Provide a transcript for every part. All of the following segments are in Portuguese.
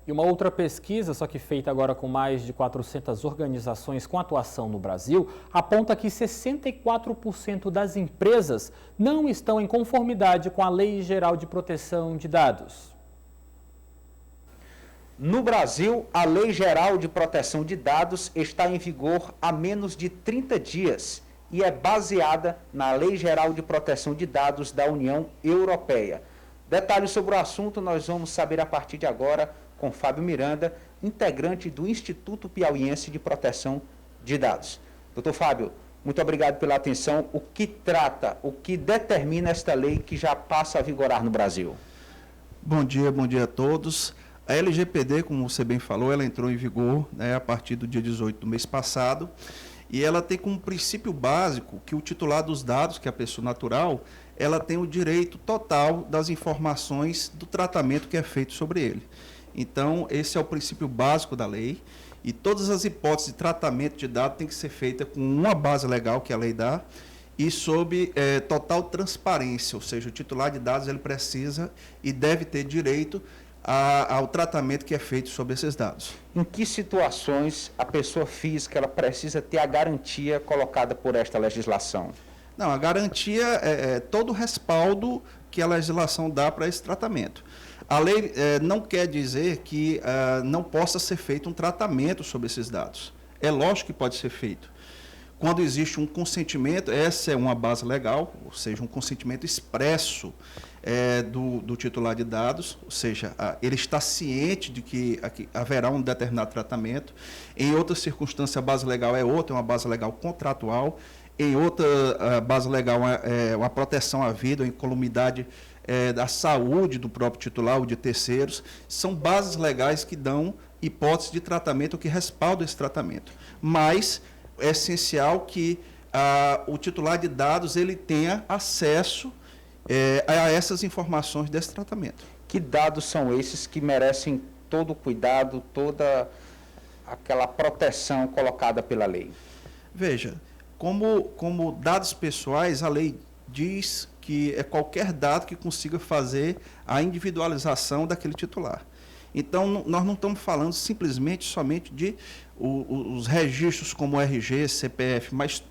E uma outra pesquisa, só que feita agora com mais de 400 organizações com atuação no Brasil, aponta que 64% das empresas não estão em conformidade com a Lei Geral de Proteção de Dados. No Brasil, a Lei Geral de Proteção de Dados está em vigor há menos de 30 dias e é baseada na Lei Geral de Proteção de Dados da União Europeia. Detalhes sobre o assunto nós vamos saber a partir de agora com Fábio Miranda, integrante do Instituto Piauiense de Proteção de Dados. Doutor Fábio, muito obrigado pela atenção. O que determina esta lei que já passa a vigorar no Brasil? Bom dia a todos. A LGPD, como você bem falou, ela entrou em vigor, né, a partir do dia 18 do mês passado, e ela tem como princípio básico que o titular dos dados, que é a pessoa natural, ela tem o direito total das informações do tratamento que é feito sobre ele. Então, esse é o princípio básico da lei, e todas as hipóteses de tratamento de dados têm que ser feitas com uma base legal que a lei dá, e sob total transparência, ou seja, o titular de dados ele precisa e deve ter direito ao tratamento que é feito sobre esses dados. Em que situações a pessoa física ela precisa ter a garantia colocada por esta legislação? Não, a garantia é todo o respaldo que a legislação dá para esse tratamento. A lei não quer dizer que não possa ser feito um tratamento sobre esses dados. É lógico que pode ser feito. Quando existe um consentimento, essa é uma base legal, ou seja, um consentimento expresso do titular de dados, ou seja, ele está ciente de que haverá um determinado tratamento. Em outras circunstâncias, a base legal é outra, é uma base legal contratual. Em outra base legal é uma proteção à vida, a incolumidade da saúde do próprio titular ou de terceiros. São bases legais que dão hipótese de tratamento, que respaldam esse tratamento. Mas é essencial que o titular de dados ele tenha acesso a essas informações desse tratamento. Que dados são esses que merecem todo o cuidado, toda aquela proteção colocada pela lei? Veja, como dados pessoais, a lei diz que é qualquer dado que consiga fazer a individualização daquele titular. Então, nós não estamos falando somente de os registros como RG, CPF, mas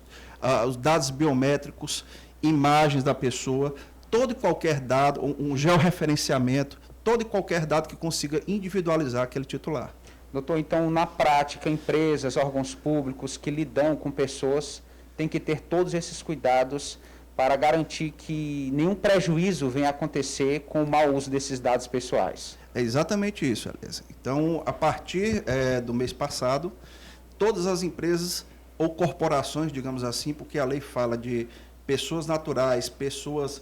os dados biométricos, imagens da pessoa, todo e qualquer dado, um georreferenciamento, todo e qualquer dado que consiga individualizar aquele titular. Doutor, então, na prática, empresas, órgãos públicos que lidam com pessoas têm que ter todos esses cuidados para garantir que nenhum prejuízo venha a acontecer com o mau uso desses dados pessoais. É exatamente isso, Elisa. Então, a partir do mês passado, todas as empresas ou corporações, digamos assim, porque a lei fala de pessoas naturais, pessoas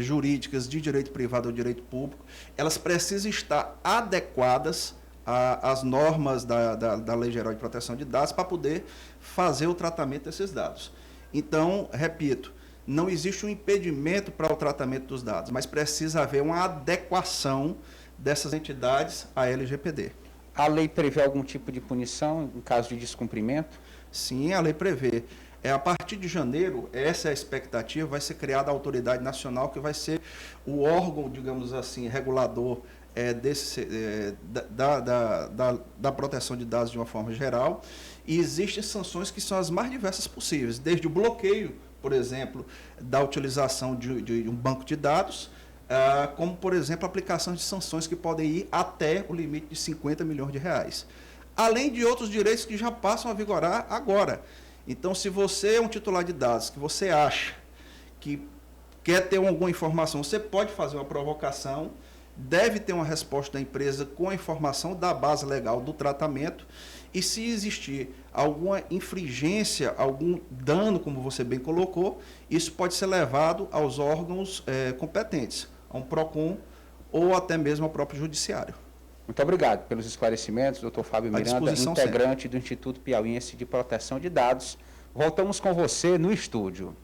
jurídicas de direito privado ou direito público, elas precisam estar adequadas às normas da Lei Geral de Proteção de Dados para poder fazer o tratamento desses dados. Então, repito, não existe um impedimento para o tratamento dos dados, mas precisa haver uma adequação dessas entidades à LGPD. A lei prevê algum tipo de punição em caso de descumprimento? Sim, a lei prevê. A partir de janeiro, essa é a expectativa, vai ser criada a autoridade nacional, que vai ser o órgão, digamos assim, regulador da proteção de dados de uma forma geral. E existem sanções que são as mais diversas possíveis, desde o bloqueio, por exemplo, da utilização de um banco de dados, como, por exemplo, a aplicação de sanções que podem ir até o limite de 50 milhões de reais. Além de outros direitos que já passam a vigorar agora. Então, se você é um titular de dados, que você acha que quer ter alguma informação, você pode fazer uma provocação, deve ter uma resposta da empresa com a informação da base legal do tratamento, e se existir alguma infringência, algum dano, como você bem colocou, isso pode ser levado aos órgãos competentes, a um PROCON ou até mesmo ao próprio judiciário. Muito obrigado pelos esclarecimentos, doutor Fábio Miranda, integrante do Instituto Piauiense de Proteção de Dados. Voltamos com você no estúdio.